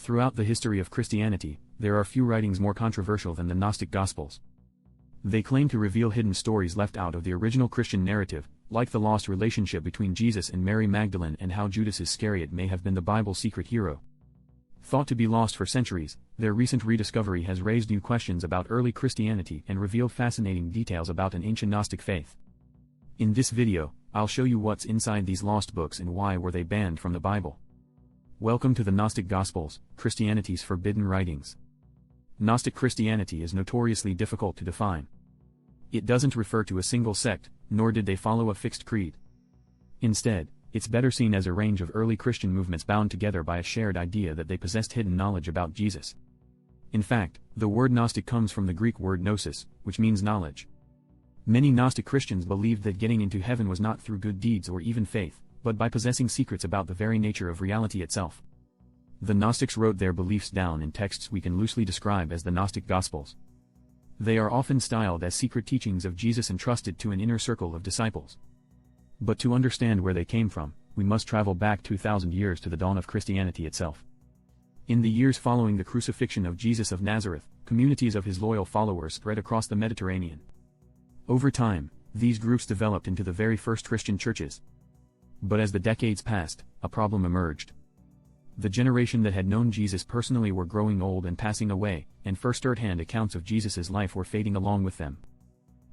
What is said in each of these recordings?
Throughout the history of Christianity, there are few writings more controversial than the Gnostic Gospels. They claim to reveal hidden stories left out of the original Christian narrative, like the lost relationship between Jesus and Mary Magdalene and how Judas Iscariot may have been the Bible's secret hero. Thought to be lost for centuries, their recent rediscovery has raised new questions about early Christianity and revealed fascinating details about an ancient Gnostic faith. In this video, I'll show you what's inside these lost books and why were they banned from the Bible. Welcome to the Gnostic Gospels, Christianity's forbidden writings. Gnostic Christianity is notoriously difficult to define. It doesn't refer to a single sect, nor did they follow a fixed creed. Instead, it's better seen as a range of early Christian movements bound together by a shared idea that they possessed hidden knowledge about Jesus. In fact, the word Gnostic comes from the Greek word gnosis, which means knowledge. Many Gnostic Christians believed that getting into heaven was not through good deeds or even faith, but by possessing secrets about the very nature of reality itself. The Gnostics wrote their beliefs down in texts we can loosely describe as the Gnostic Gospels. They are often styled as secret teachings of Jesus entrusted to an inner circle of disciples. But to understand where they came from, we must travel back 2,000 years to the dawn of Christianity itself. In the years following the crucifixion of Jesus of Nazareth, communities of his loyal followers spread across the Mediterranean. Over time, these groups developed into the very first Christian churches. But as the decades passed, a problem emerged. The generation that had known Jesus personally were growing old and passing away, and first third-hand accounts of Jesus' life were fading along with them.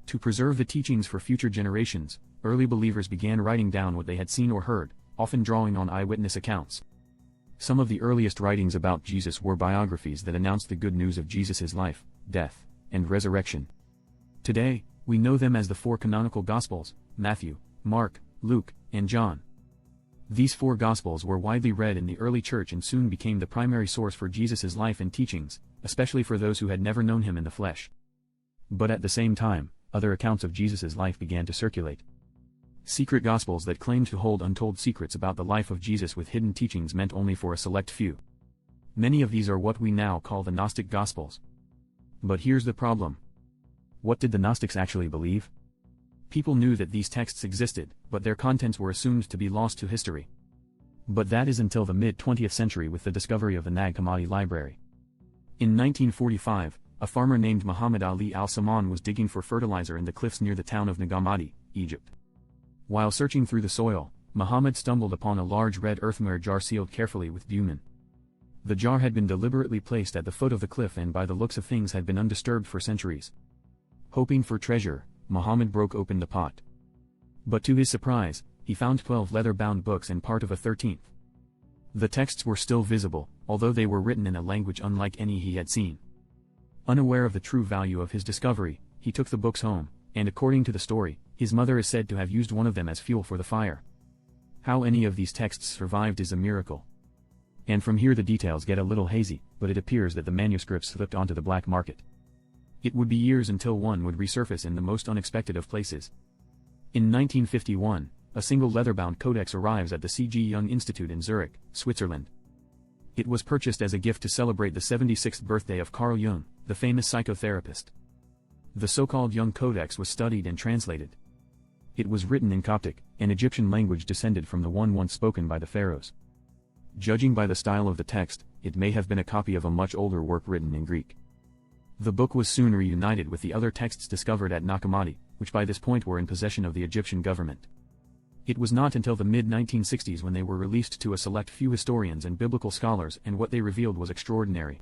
To preserve the teachings for future generations, early believers began writing down what they had seen or heard, often drawing on eyewitness accounts. Some of the earliest writings about Jesus were biographies that announced the good news of Jesus' life, death, and resurrection. Today, we know them as the four canonical Gospels: Matthew, Mark, Luke, and John. These four Gospels were widely read in the early church and soon became the primary source for Jesus' life and teachings, especially for those who had never known him in the flesh. But at the same time, other accounts of Jesus' life began to circulate. Secret Gospels that claimed to hold untold secrets about the life of Jesus with hidden teachings meant only for a select few. Many of these are what we now call the Gnostic Gospels. But here's the problem. What did the Gnostics actually believe? People knew that these texts existed, but their contents were assumed to be lost to history. But that is until the mid-20th century with the discovery of the Nag Hammadi library. In 1945, a farmer named Muhammad Ali al-Saman was digging for fertilizer in the cliffs near the town of Nag Hammadi, Egypt. While searching through the soil, Muhammad stumbled upon a large red earthenware jar sealed carefully with bitumen. The jar had been deliberately placed at the foot of the cliff and by the looks of things had been undisturbed for centuries. Hoping for treasure, Muhammad broke open the pot. But to his surprise, he found 12 leather-bound books and part of a 13th. The texts were still visible, although they were written in a language unlike any he had seen. Unaware of the true value of his discovery, he took the books home, and according to the story, his mother is said to have used one of them as fuel for the fire. How any of these texts survived is a miracle. And from here the details get a little hazy, but it appears that the manuscripts slipped onto the black market. It would be years until one would resurface in the most unexpected of places. In 1951, a single leather-bound codex arrives at the C.G. Jung Institute in Zurich, Switzerland. It was purchased as a gift to celebrate the 76th birthday of Carl Jung, the famous psychotherapist. The so-called Jung Codex was studied and translated. It was written in Coptic, an Egyptian language descended from the one once spoken by the pharaohs. Judging by the style of the text, it may have been a copy of a much older work written in Greek. The book was soon reunited with the other texts discovered at Nag Hammadi, which by this point were in possession of the Egyptian government. It was not until the mid-1960s when they were released to a select few historians and biblical scholars, and what they revealed was extraordinary.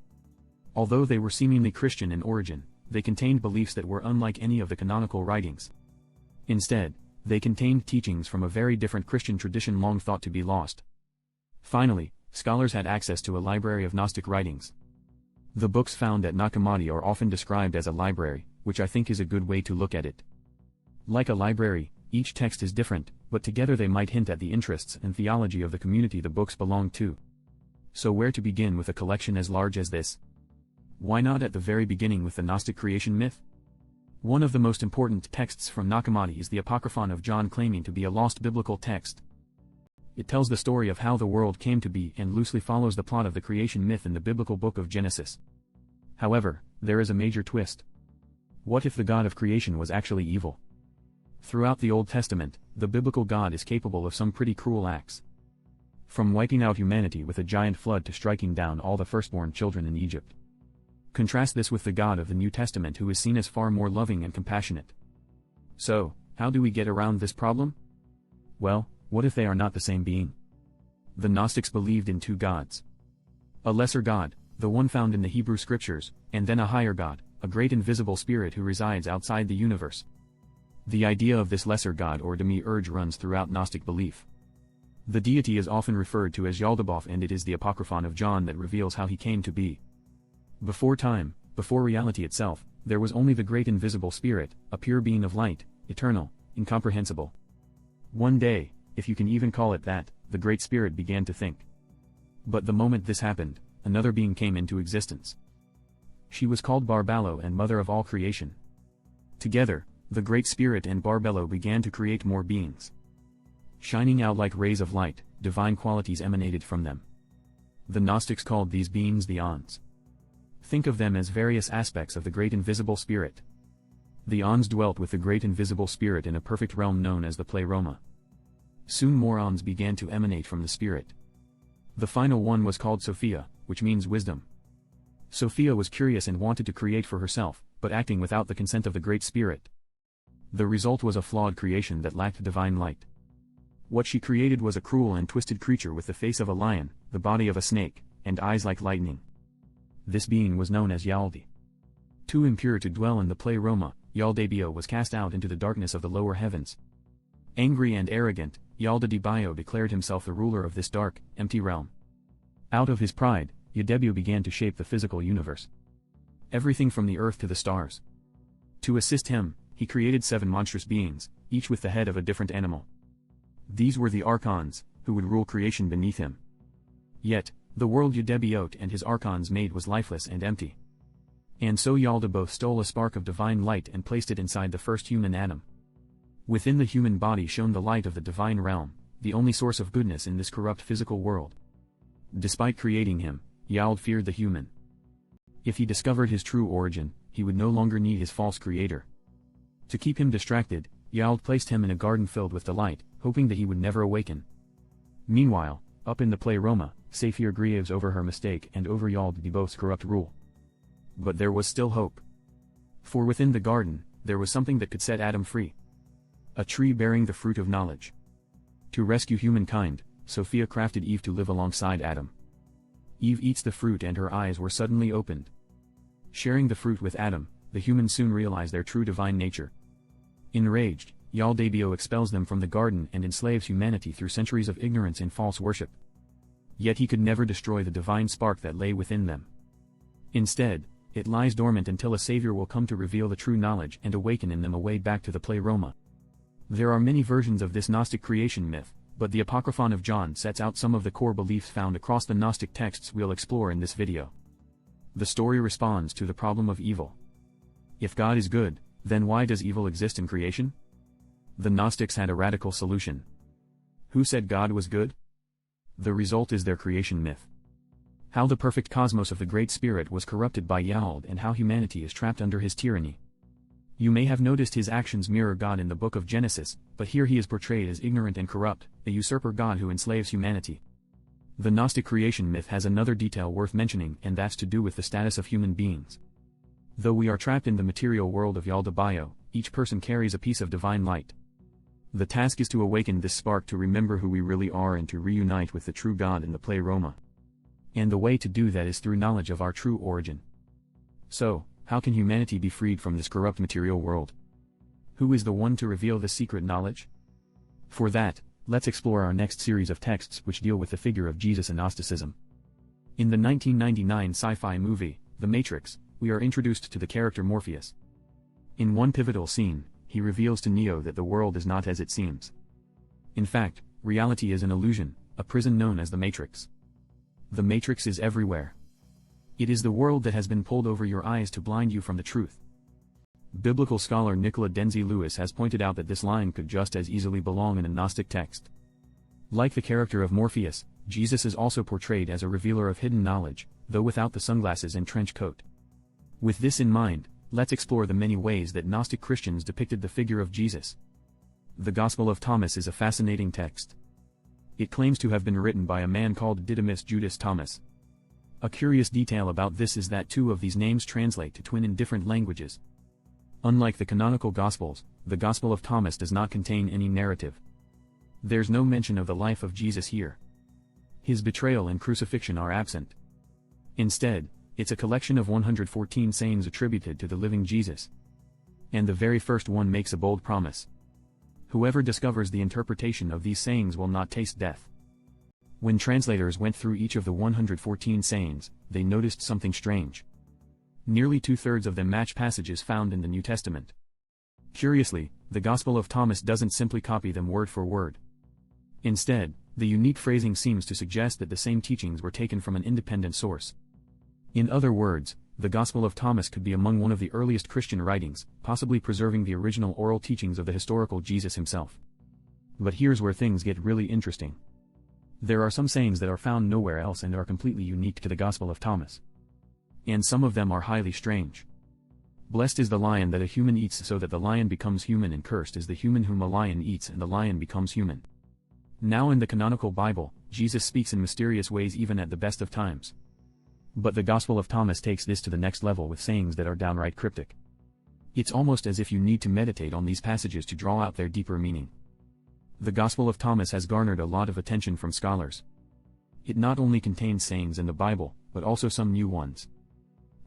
Although they were seemingly Christian in origin, they contained beliefs that were unlike any of the canonical writings. Instead, they contained teachings from a very different Christian tradition long thought to be lost. Finally, scholars had access to a library of Gnostic writings. The books found at Nag Hammadi are often described as a library, which I think is a good way to look at it. Like a library, each text is different, but together they might hint at the interests and theology of the community the books belong to. So where to begin with a collection as large as this? Why not at the very beginning with the Gnostic creation myth? One of the most important texts from Nag Hammadi is the Apocryphon of John, claiming to be a lost biblical text. It tells the story of how the world came to be and loosely follows the plot of the creation myth in the biblical book of Genesis. However, there is a major twist. What if the God of creation was actually evil? Throughout the Old Testament, the biblical God is capable of some pretty cruel acts. From wiping out humanity with a giant flood to striking down all the firstborn children in Egypt. Contrast this with the God of the New Testament, who is seen as far more loving and compassionate. So, how do we get around this problem? Well, what if they are not the same being? The Gnostics believed in two gods. A lesser God, the one found in the Hebrew Scriptures, and then a higher God, a great invisible spirit who resides outside the universe. The idea of this lesser God or demiurge runs throughout Gnostic belief. The deity is often referred to as Yaldabaoth, and it is the Apocryphon of John that reveals how he came to be. Before time, before reality itself, there was only the great invisible spirit, a pure being of light, eternal, incomprehensible. One day, if you can even call it that, the great spirit began to think. But the moment this happened, another being came into existence. She was called Barbelo and mother of all creation. Together, the great spirit and Barbelo began to create more beings. Shining out like rays of light, divine qualities emanated from them. The Gnostics called these beings the Ons. Think of them as various aspects of the great invisible spirit. The Ons dwelt with the great invisible spirit in a perfect realm known as the Pleroma. Soon more Ons began to emanate from the spirit. The final one was called Sophia, which means wisdom. Sophia was curious and wanted to create for herself, but acting without the consent of the great spirit. The result was a flawed creation that lacked divine light. What she created was a cruel and twisted creature with the face of a lion, the body of a snake, and eyes like lightning. This being was known as Yaldi. Too impure to dwell in the Pleroma, Yaldabaoth was cast out into the darkness of the lower heavens. Angry and arrogant, Yaldabaoth declared himself the ruler of this dark, empty realm. Out of his pride, Yaldabaoth began to shape the physical universe. Everything from the earth to the stars. To assist him, he created 7 monstrous beings, each with the head of a different animal. These were the Archons, who would rule creation beneath him. Yet, the world Yaldabaoth and his Archons made was lifeless and empty. And so Yaldabaoth stole a spark of divine light and placed it inside the first human Adam. Within the human body shone the light of the divine realm, the only source of goodness in this corrupt physical world. Despite creating him, Yald feared the human. If he discovered his true origin, he would no longer need his false creator. To keep him distracted, Yald placed him in a garden filled with delight, hoping that he would never awaken. Meanwhile, up in the Pleroma, Saphir grieves over her mistake and over Yaldabaoth's corrupt rule. But there was still hope. For within the garden, there was something that could set Adam free. A tree bearing the fruit of knowledge. To rescue humankind, Sophia crafted Eve to live alongside Adam. Eve eats the fruit and her eyes were suddenly opened. Sharing the fruit with Adam, the humans soon realize their true divine nature. Enraged, Yaldabaoth expels them from the garden and enslaves humanity through centuries of ignorance and false worship. Yet he could never destroy the divine spark that lay within them. Instead, it lies dormant until a savior will come to reveal the true knowledge and awaken in them a way back to the Pleroma. There are many versions of this Gnostic creation myth, but the Apocryphon of John sets out some of the core beliefs found across the Gnostic texts we'll explore in this video. The story responds to the problem of evil. If God is good, then why does evil exist in creation? The Gnostics had a radical solution. Who said God was good? The result is their creation myth. How the perfect cosmos of the Great Spirit was corrupted by Yald and how humanity is trapped under his tyranny. You may have noticed his actions mirror God in the book of Genesis, but here he is portrayed as ignorant and corrupt, a usurper God who enslaves humanity. The Gnostic creation myth has another detail worth mentioning, and that's to do with the status of human beings. Though we are trapped in the material world of Yaldabaoth, each person carries a piece of divine light. The task is to awaken this spark to remember who we really are and to reunite with the true God in the Pleroma. And the way to do that is through knowledge of our true origin. So, how can humanity be freed from this corrupt material world? Who is the one to reveal this secret knowledge? For that, let's explore our next series of texts which deal with the figure of Jesus and Gnosticism. In the 1999 sci-fi movie, The Matrix, we are introduced to the character Morpheus. In one pivotal scene, he reveals to Neo that the world is not as it seems. In fact, reality is an illusion, a prison known as the Matrix. The Matrix is everywhere. It is the world that has been pulled over your eyes to blind you from the truth. Biblical scholar Nicola Denzi Lewis has pointed out that this line could just as easily belong in a Gnostic text. Like the character of Morpheus, Jesus is also portrayed as a revealer of hidden knowledge, though without the sunglasses and trench coat. With this in mind, let's explore the many ways that Gnostic Christians depicted the figure of Jesus. The Gospel of Thomas is a fascinating text. It claims to have been written by a man called Didymus Judas Thomas. A curious detail about this is that two of these names translate to twin in different languages. Unlike the canonical Gospels, the Gospel of Thomas does not contain any narrative. There's no mention of the life of Jesus here. His betrayal and crucifixion are absent. Instead, it's a collection of 114 sayings attributed to the living Jesus. And the very first one makes a bold promise. Whoever discovers the interpretation of these sayings will not taste death. When translators went through each of the 114 sayings, they noticed something strange. Nearly two-thirds of them match passages found in the New Testament. Curiously, the Gospel of Thomas doesn't simply copy them word for word. Instead, the unique phrasing seems to suggest that the same teachings were taken from an independent source. In other words, the Gospel of Thomas could be among one of the earliest Christian writings, possibly preserving the original oral teachings of the historical Jesus himself. But here's where things get really interesting. There are some sayings that are found nowhere else and are completely unique to the Gospel of Thomas. And some of them are highly strange. Blessed is the lion that a human eats so that the lion becomes human, and cursed is the human whom a lion eats and the lion becomes human. Now in the canonical Bible, Jesus speaks in mysterious ways even at the best of times. But the Gospel of Thomas takes this to the next level with sayings that are downright cryptic. It's almost as if you need to meditate on these passages to draw out their deeper meaning. The Gospel of Thomas has garnered a lot of attention from scholars. It not only contains sayings in the Bible, but also some new ones.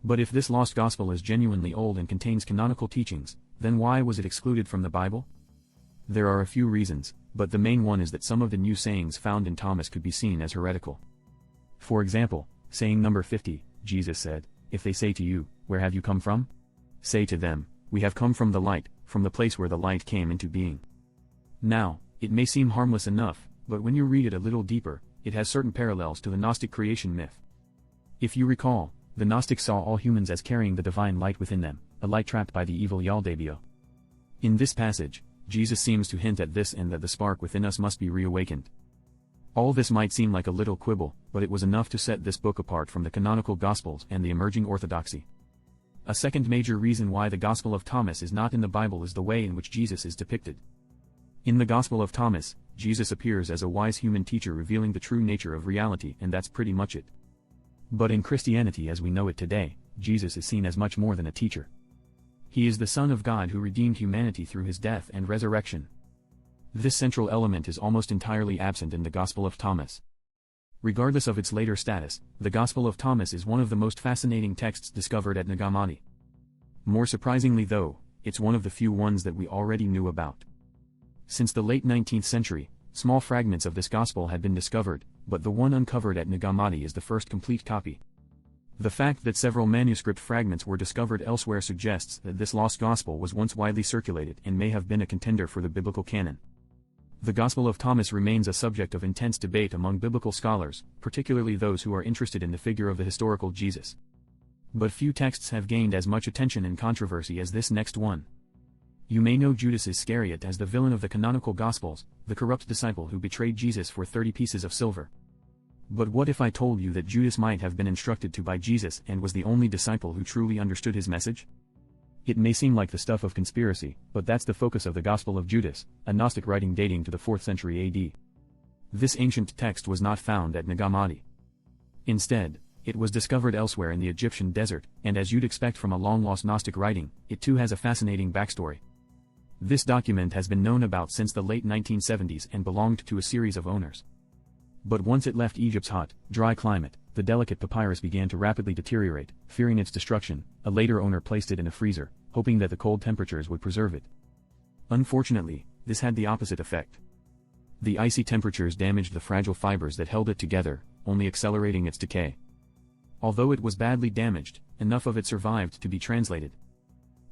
But if this lost gospel is genuinely old and contains canonical teachings, then why was it excluded from the Bible? There are a few reasons, but the main one is that some of the new sayings found in Thomas could be seen as heretical. For example, saying number 50, Jesus said, "If they say to you, 'Where have you come from?' say to them, 'We have come from the light, from the place where the light came into being.'" Now, it may seem harmless enough, but when you read it a little deeper, it has certain parallels to the Gnostic creation myth. If you recall, the Gnostics saw all humans as carrying the divine light within them, a light trapped by the evil Yaldabaoth. In this passage, Jesus seems to hint at this and that the spark within us must be reawakened. All this might seem like a little quibble, but it was enough to set this book apart from the canonical Gospels and the emerging orthodoxy. A second major reason why the Gospel of Thomas is not in the Bible is the way in which Jesus is depicted. In the Gospel of Thomas, Jesus appears as a wise human teacher revealing the true nature of reality, and that's pretty much it. But in Christianity as we know it today, Jesus is seen as much more than a teacher. He is the Son of God who redeemed humanity through his death and resurrection. This central element is almost entirely absent in the Gospel of Thomas. Regardless of its later status, the Gospel of Thomas is one of the most fascinating texts discovered at Nag Hammadi. More surprisingly though, it's one of the few ones that we already knew about. Since the late 19th century, small fragments of this Gospel had been discovered, but the one uncovered at Nag Hammadi is the first complete copy. The fact that several manuscript fragments were discovered elsewhere suggests that this lost Gospel was once widely circulated and may have been a contender for the biblical canon. The Gospel of Thomas remains a subject of intense debate among biblical scholars, particularly those who are interested in the figure of the historical Jesus. But few texts have gained as much attention and controversy as this next one. You may know Judas Iscariot as the villain of the canonical Gospels, the corrupt disciple who betrayed Jesus for 30 pieces of silver. But what if I told you that Judas might have been instructed to by Jesus and was the only disciple who truly understood his message? It may seem like the stuff of conspiracy, but that's the focus of the Gospel of Judas, a Gnostic writing dating to the 4th century AD. This ancient text was not found at Nag Hammadi. Instead, it was discovered elsewhere in the Egyptian desert, and as you'd expect from a long-lost Gnostic writing, it too has a fascinating backstory. This document has been known about since the late 1970s and belonged to a series of owners. But once it left Egypt's hot, dry climate, the delicate papyrus began to rapidly deteriorate. Fearing its destruction, a later owner placed it in a freezer, hoping that the cold temperatures would preserve it. Unfortunately, this had the opposite effect. The icy temperatures damaged the fragile fibers that held it together, only accelerating its decay. Although it was badly damaged, enough of it survived to be translated.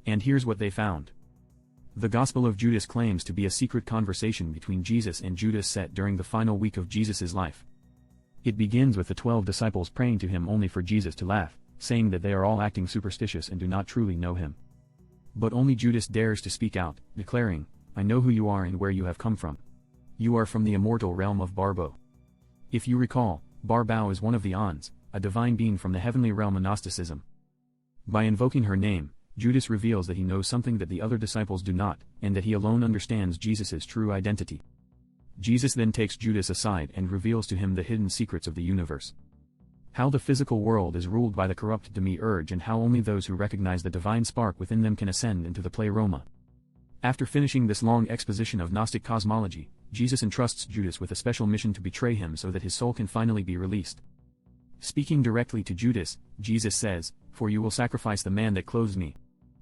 And here's what they found. The Gospel of Judas claims to be a secret conversation between Jesus and Judas set during the final week of Jesus' life. It begins with the 12 disciples praying to him only for Jesus to laugh, saying that they are all acting superstitious and do not truly know him. But only Judas dares to speak out, declaring, "I know who you are and where you have come from. You are from the immortal realm of Barbo." If you recall, Barbao is one of the Ons, a divine being from the heavenly realm of Gnosticism. By invoking her name, Judas reveals that he knows something that the other disciples do not, and that he alone understands Jesus' true identity. Jesus then takes Judas aside and reveals to him the hidden secrets of the universe. How the physical world is ruled by the corrupt demiurge and how only those who recognize the divine spark within them can ascend into the pleroma. After finishing this long exposition of Gnostic cosmology, Jesus entrusts Judas with a special mission to betray him so that his soul can finally be released. Speaking directly to Judas, Jesus says, "For you will sacrifice the man that clothes me."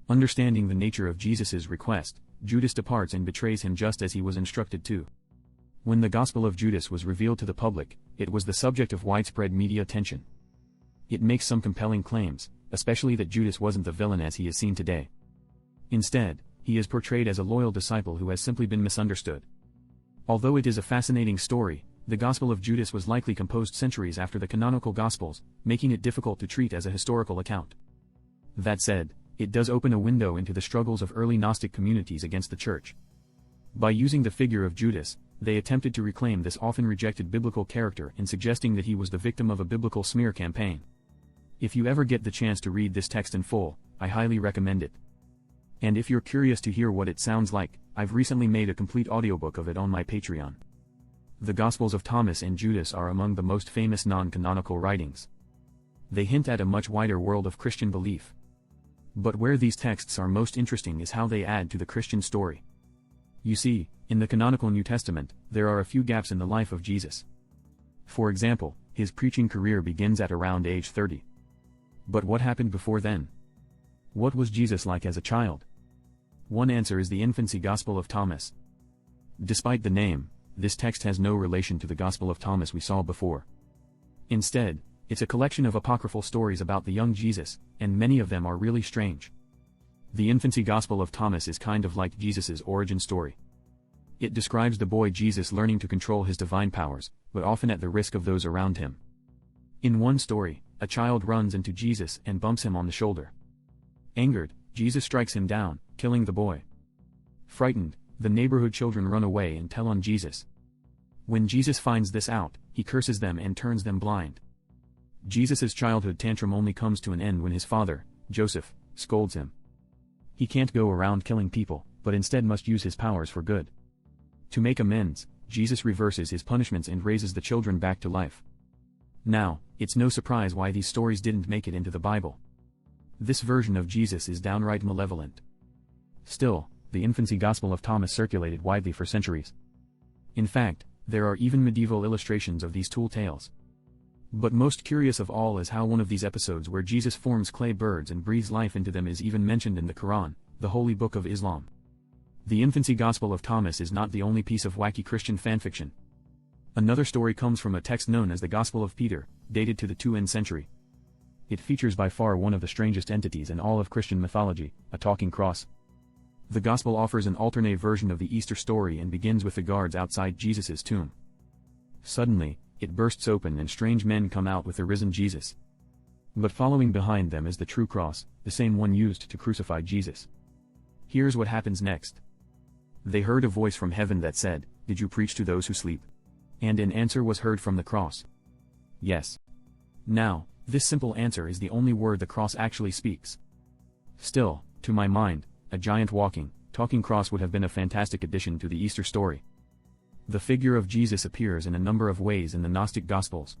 Understanding the nature of Jesus' request, Judas departs and betrays him just as he was instructed to. When the Gospel of Judas was revealed to the public, it was the subject of widespread media attention. It makes some compelling claims, especially that Judas wasn't the villain as he is seen today. Instead, he is portrayed as a loyal disciple who has simply been misunderstood. Although it is a fascinating story, the Gospel of Judas was likely composed centuries after the canonical Gospels, making it difficult to treat as a historical account. That said, it does open a window into the struggles of early Gnostic communities against the Church. By using the figure of Judas, they attempted to reclaim this often rejected biblical character in suggesting that he was the victim of a biblical smear campaign. If you ever get the chance to read this text in full, I highly recommend it. And if you're curious to hear what it sounds like, I've recently made a complete audiobook of it on my Patreon. The Gospels of Thomas and Judas are among the most famous non-canonical writings. They hint at a much wider world of Christian belief. But where these texts are most interesting is how they add to the Christian story. You see, in the canonical New Testament, there are a few gaps in the life of Jesus. For example, his preaching career begins at around age 30. But what happened before then? What was Jesus like as a child? One answer is the infancy Gospel of Thomas. Despite the name, this text has no relation to the Gospel of Thomas we saw before. Instead, it's a collection of apocryphal stories about the young Jesus, and many of them are really strange. The infancy Gospel of Thomas is kind of like Jesus' origin story. It describes the boy Jesus learning to control his divine powers, but often at the risk of those around him. In one story, a child runs into Jesus and bumps him on the shoulder. Angered, Jesus strikes him down, killing the boy. Frightened, the neighborhood children run away and tell on Jesus. When Jesus finds this out, he curses them and turns them blind. Jesus' childhood tantrum only comes to an end when his father, Joseph, scolds him. He can't go around killing people, but instead must use his powers for good. To make amends, Jesus reverses his punishments and raises the children back to life. Now, it's no surprise why these stories didn't make it into the Bible. This version of Jesus is downright malevolent. Still, the infancy Gospel of Thomas circulated widely for centuries. In fact, there are even medieval illustrations of these tall tales. But most curious of all is how one of these episodes where Jesus forms clay birds and breathes life into them is even mentioned in the Quran, the holy book of Islam. The infancy Gospel of Thomas is not the only piece of wacky Christian fanfiction. Another story comes from a text known as the Gospel of Peter, dated to the 2nd century. It features by far one of the strangest entities in all of Christian mythology, a talking cross. The Gospel offers an alternate version of the Easter story and begins with the guards outside Jesus' tomb. Suddenly, it bursts open and strange men come out with the risen Jesus. But following behind them is the true cross, the same one used to crucify Jesus. Here's what happens next. They heard a voice from heaven that said, "Did you preach to those who sleep?" And an answer was heard from the cross. Yes. Now, this simple answer is the only word the cross actually speaks. Still, to my mind, a giant talking cross would have been a fantastic addition to the Easter story. The figure of Jesus appears in a number of ways in the Gnostic Gospels.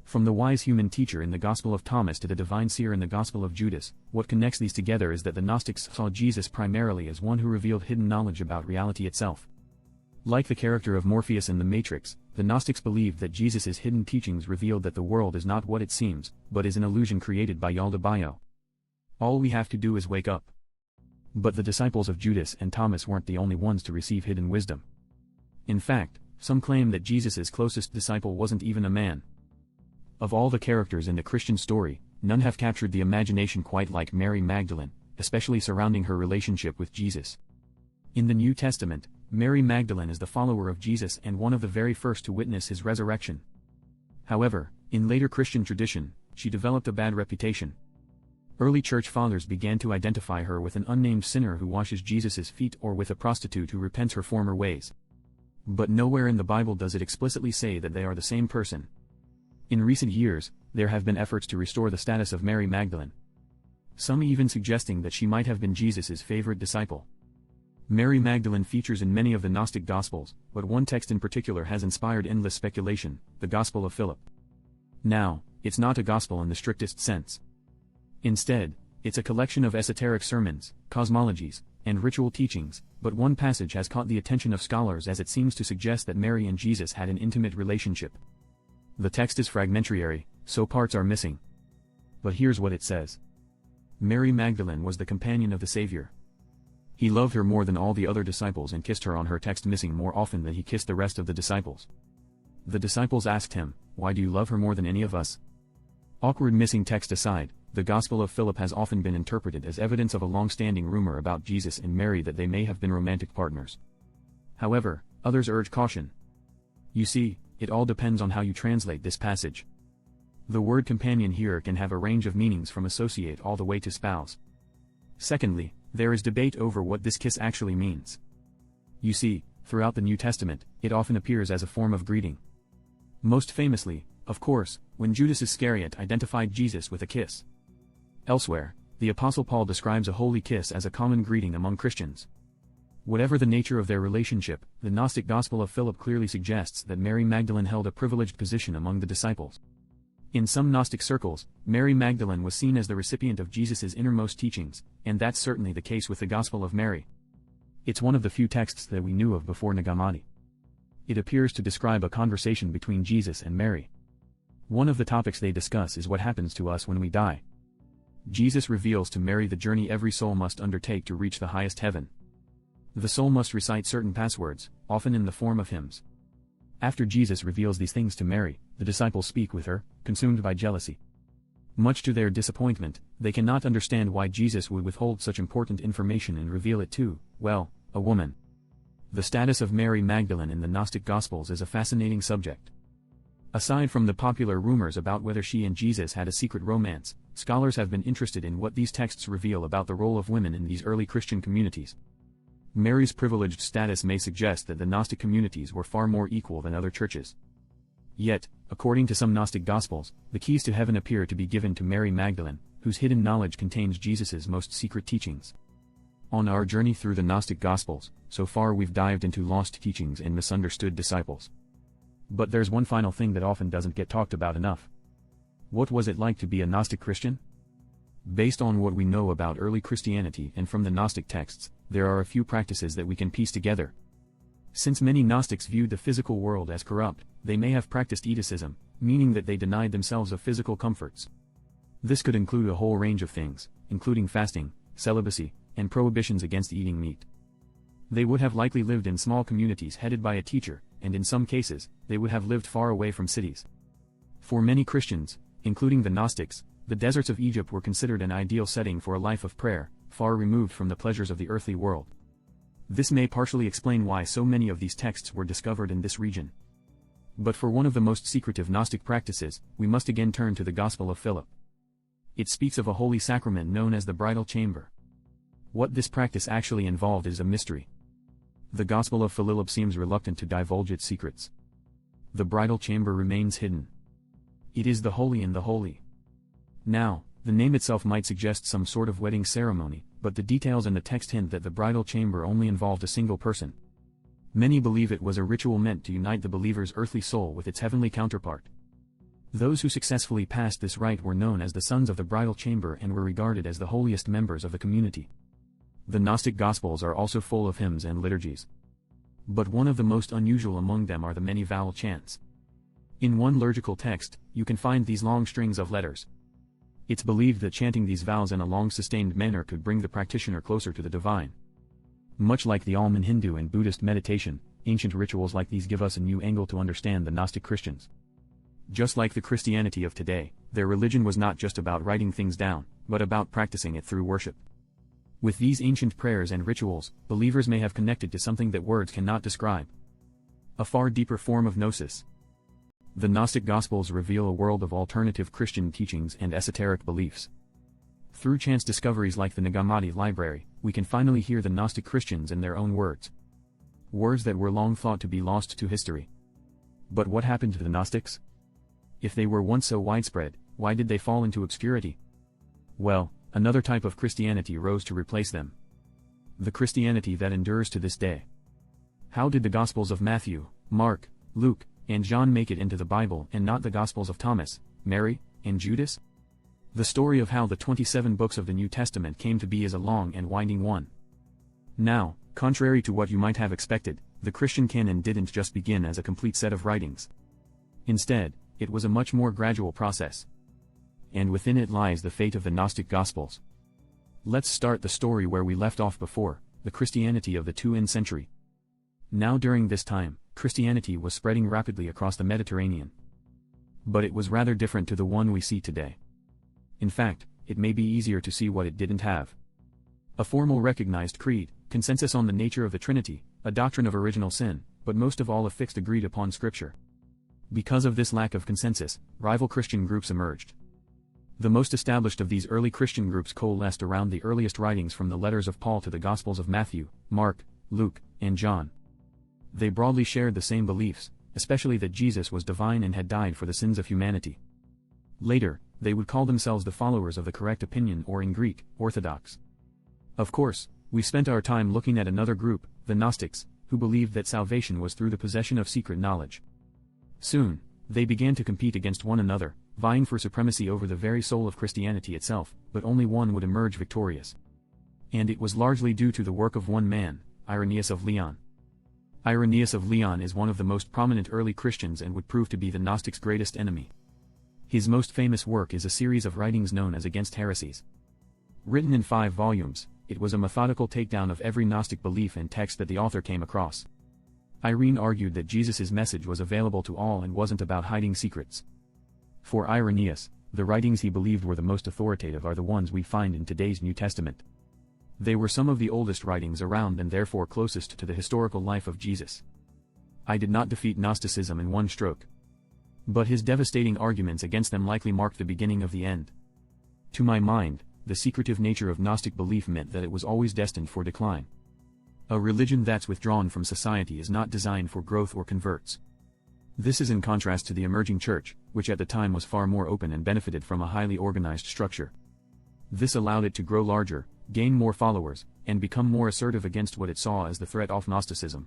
From the wise human teacher in the Gospel of Thomas to the divine seer in the Gospel of Judas, what connects these together is that the Gnostics saw Jesus primarily as one who revealed hidden knowledge about reality itself. Like the character of Morpheus in The Matrix, the Gnostics believed that Jesus' hidden teachings revealed that the world is not what it seems, but is an illusion created by Yaldabaoth. All we have to do is wake up. But the disciples of Judas and Thomas weren't the only ones to receive hidden wisdom. In fact, some claim that Jesus' closest disciple wasn't even a man. Of all the characters in the Christian story, none have captured the imagination quite like Mary Magdalene, especially surrounding her relationship with Jesus. In the New Testament, Mary Magdalene is the follower of Jesus and one of the very first to witness his resurrection. However, in later Christian tradition, she developed a bad reputation. Early church fathers began to identify her with an unnamed sinner who washes Jesus' feet or with a prostitute who repents her former ways. But nowhere in the Bible does it explicitly say that they are the same person. In recent years, there have been efforts to restore the status of Mary Magdalene. Some even suggesting that she might have been Jesus' favorite disciple. Mary Magdalene features in many of the Gnostic Gospels, but one text in particular has inspired endless speculation, the Gospel of Philip. Now, it's not a gospel in the strictest sense. Instead, it's a collection of esoteric sermons, cosmologies, and ritual teachings, but one passage has caught the attention of scholars as it seems to suggest that Mary and Jesus had an intimate relationship. The text is fragmentary, so parts are missing. But here's what it says. Mary Magdalene was the companion of the Savior. He loved her more than all the other disciples and kissed her on her text missing more often than he kissed the rest of the disciples. The disciples asked him, "Why do you love her more than any of us?" Awkward missing text aside, the Gospel of Philip has often been interpreted as evidence of a long-standing rumor about Jesus and Mary that they may have been romantic partners. However, others urge caution. You see, it all depends on how you translate this passage. The word companion here can have a range of meanings from associate all the way to spouse. Secondly, there is debate over what this kiss actually means. You see, throughout the New Testament, it often appears as a form of greeting. Most famously, of course, when Judas Iscariot identified Jesus with a kiss. Elsewhere, the Apostle Paul describes a holy kiss as a common greeting among Christians. Whatever the nature of their relationship, the Gnostic Gospel of Philip clearly suggests that Mary Magdalene held a privileged position among the disciples. In some Gnostic circles, Mary Magdalene was seen as the recipient of Jesus' innermost teachings, and that's certainly the case with the Gospel of Mary. It's one of the few texts that we knew of before Nag Hammadi. It appears to describe a conversation between Jesus and Mary. One of the topics they discuss is what happens to us when we die. Jesus reveals to Mary the journey every soul must undertake to reach the highest heaven. The soul must recite certain passwords, often in the form of hymns. After Jesus reveals these things to Mary, the disciples speak with her, consumed by jealousy. Much to their disappointment, they cannot understand why Jesus would withhold such important information and reveal it to, well, a woman. The status of Mary Magdalene in the Gnostic Gospels is a fascinating subject. Aside from the popular rumors about whether she and Jesus had a secret romance, scholars have been interested in what these texts reveal about the role of women in these early Christian communities. Mary's privileged status may suggest that the Gnostic communities were far more equal than other churches. Yet, according to some Gnostic Gospels, the keys to heaven appear to be given to Mary Magdalene, whose hidden knowledge contains Jesus' most secret teachings. On our journey through the Gnostic Gospels, so far we've dived into lost teachings and misunderstood disciples. But there's one final thing that often doesn't get talked about enough. What was it like to be a Gnostic Christian? Based on what we know about early Christianity and from the Gnostic texts, there are a few practices that we can piece together. Since many Gnostics viewed the physical world as corrupt, they may have practiced asceticism, meaning that they denied themselves of physical comforts. This could include a whole range of things, including fasting, celibacy, and prohibitions against eating meat. They would have likely lived in small communities headed by a teacher, and in some cases, they would have lived far away from cities. For many Christians, including the Gnostics, the deserts of Egypt were considered an ideal setting for a life of prayer, far removed from the pleasures of the earthly world. This may partially explain why so many of these texts were discovered in this region. But for one of the most secretive Gnostic practices, we must again turn to the Gospel of Philip. It speaks of a holy sacrament known as the bridal chamber. What this practice actually involved is a mystery. The Gospel of Philip seems reluctant to divulge its secrets. The bridal chamber remains hidden. It is the holy in the holy. Now, the name itself might suggest some sort of wedding ceremony, but the details in the text hint that the bridal chamber only involved a single person. Many believe it was a ritual meant to unite the believer's earthly soul with its heavenly counterpart. Those who successfully passed this rite were known as the sons of the bridal chamber and were regarded as the holiest members of the community. The Gnostic Gospels are also full of hymns and liturgies. But one of the most unusual among them are the many vowel chants. In one liturgical text, you can find these long strings of letters. It's believed that chanting these vows in a long sustained manner could bring the practitioner closer to the divine. Much like the Alm in Hindu and Buddhist meditation, ancient rituals like these give us a new angle to understand the Gnostic Christians. Just like the Christianity of today, their religion was not just about writing things down, but about practicing it through worship. With these ancient prayers and rituals, believers may have connected to something that words cannot describe. A far deeper form of gnosis. The Gnostic Gospels reveal a world of alternative Christian teachings and esoteric beliefs. Through chance discoveries like the Nag Hammadi library, we can finally hear the Gnostic Christians in their own words. Words that were long thought to be lost to history. But what happened to the Gnostics? If they were once so widespread, why did they fall into obscurity? Well, another type of Christianity rose to replace them. the Christianity that endures to this day. How did the Gospels of Matthew, Mark, Luke, and John make it into the Bible and not the Gospels of Thomas, Mary, and Judas? The story of how the 27 books of the New Testament came to be is a long and winding one. Now, contrary to what you might have expected, the Christian canon didn't just begin as a complete set of writings. Instead, it was a much more gradual process. And within it lies the fate of the Gnostic Gospels. Let's start the story where we left off before, the Christianity of the 2nd century. Now during this time, Christianity was spreading rapidly across the Mediterranean. But it was rather different to the one we see today. In fact, it may be easier to see what it didn't have. A formal recognized creed, consensus on the nature of the Trinity, a doctrine of original sin, but most of all a fixed agreed-upon scripture. Because of this lack of consensus, rival Christian groups emerged. The most established of these early Christian groups coalesced around the earliest writings from the letters of Paul to the Gospels of Matthew, Mark, Luke, and John. They broadly shared the same beliefs, especially that Jesus was divine and had died for the sins of humanity. Later, they would call themselves the followers of the correct opinion, or in Greek, Orthodox. Of course, we spent our time looking at another group, the Gnostics, who believed that salvation was through the possession of secret knowledge. Soon, they began to compete against one another, vying for supremacy over the very soul of Christianity itself, but only one would emerge victorious. And it was largely due to the work of one man, Irenaeus of Lyon. Irenaeus of Lyon is one of the most prominent early Christians and would prove to be the Gnostics' greatest enemy. His most famous work is a series of writings known as Against Heresies. Written in 5 volumes, it was a methodical takedown of every Gnostic belief and text that the author came across. Irene argued that Jesus' message was available to all and wasn't about hiding secrets. For Irenaeus, the writings he believed were the most authoritative are the ones we find in today's New Testament. They were some of the oldest writings around and therefore closest to the historical life of Jesus. I did not defeat Gnosticism in one stroke. But his devastating arguments against them likely marked the beginning of the end. To my mind, the secretive nature of Gnostic belief meant that it was always destined for decline. A religion that's withdrawn from society is not designed for growth or converts. This is in contrast to the emerging church, which at the time was far more open and benefited from a highly organized structure. This allowed it to grow larger, gain more followers, and become more assertive against what it saw as the threat of Gnosticism.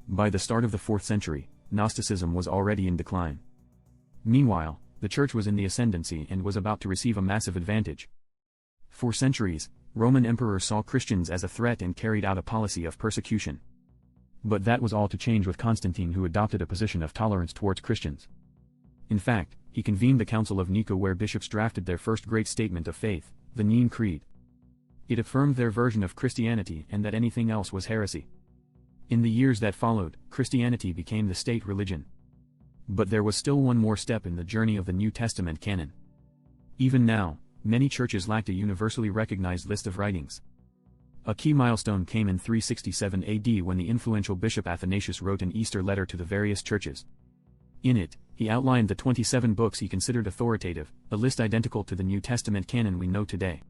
By the start of the 4th century, Gnosticism was already in decline. Meanwhile, the church was in the ascendancy and was about to receive a massive advantage. For centuries, Roman emperors saw Christians as a threat and carried out a policy of persecution. But that was all to change with Constantine, who adopted a position of tolerance towards Christians. In fact, he convened the Council of Nicaea, where bishops drafted their first great statement of faith, the Nicene Creed. It affirmed their version of Christianity and that anything else was heresy. In the years that followed, Christianity became the state religion. But there was still one more step in the journey of the New Testament canon. Even now, many churches lacked a universally recognized list of writings. A key milestone came in 367 AD when the influential Bishop Athanasius wrote an Easter letter to the various churches. In it, he outlined the 27 books he considered authoritative, a list identical to the New Testament canon we know today.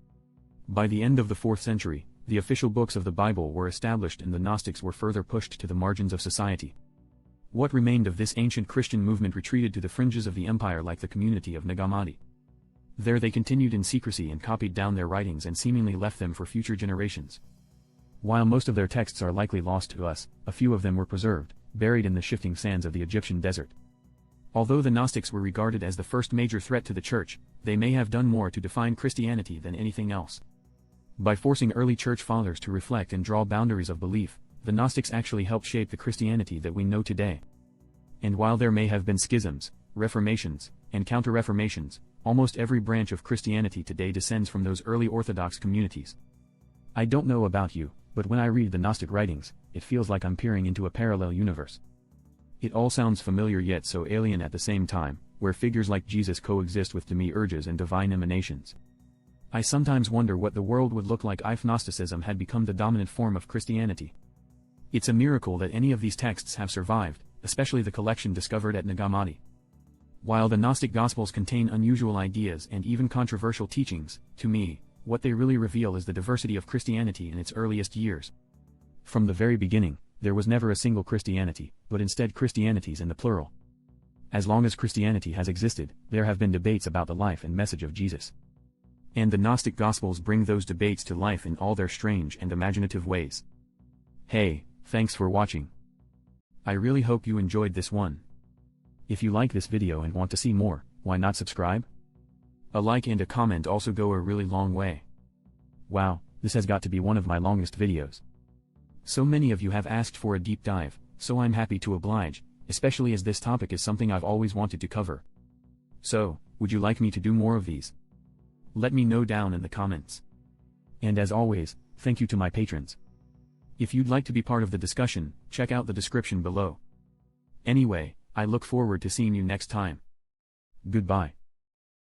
By the end of the 4th century, the official books of the Bible were established and the Gnostics were further pushed to the margins of society. What remained of this ancient Christian movement retreated to the fringes of the empire like the community of Nag Hammadi. There they continued in secrecy and copied down their writings and seemingly left them for future generations. While most of their texts are likely lost to us, a few of them were preserved, buried in the shifting sands of the Egyptian desert. Although the Gnostics were regarded as the first major threat to the church, they may have done more to define Christianity than anything else. By forcing early church fathers to reflect and draw boundaries of belief, the Gnostics actually helped shape the Christianity that we know today. And while there may have been schisms, reformations, and counter-reformations, almost every branch of Christianity today descends from those early Orthodox communities. I don't know about you, but when I read the Gnostic writings, it feels like I'm peering into a parallel universe. It all sounds familiar yet so alien at the same time, where figures like Jesus coexist with demiurges and divine emanations. I sometimes wonder what the world would look like if Gnosticism had become the dominant form of Christianity. It's a miracle that any of these texts have survived, especially the collection discovered at Nag Hammadi. While the Gnostic Gospels contain unusual ideas and even controversial teachings, to me, what they really reveal is the diversity of Christianity in its earliest years. From the very beginning, there was never a single Christianity, but instead Christianities in the plural. As long as Christianity has existed, there have been debates about the life and message of Jesus. And the Gnostic Gospels bring those debates to life in all their strange and imaginative ways. Hey, thanks for watching. I really hope you enjoyed this one. If you like this video and want to see more, why not subscribe? A like and a comment also go a really long way. Wow, this has got to be one of my longest videos. So many of you have asked for a deep dive, so I'm happy to oblige, especially as this topic is something I've always wanted to cover. So, would you like me to do more of these? Let me know down in the comments. And as always, thank you to my patrons. If you'd like to be part of the discussion, check out the description below. Anyway, I look forward to seeing you next time. Goodbye.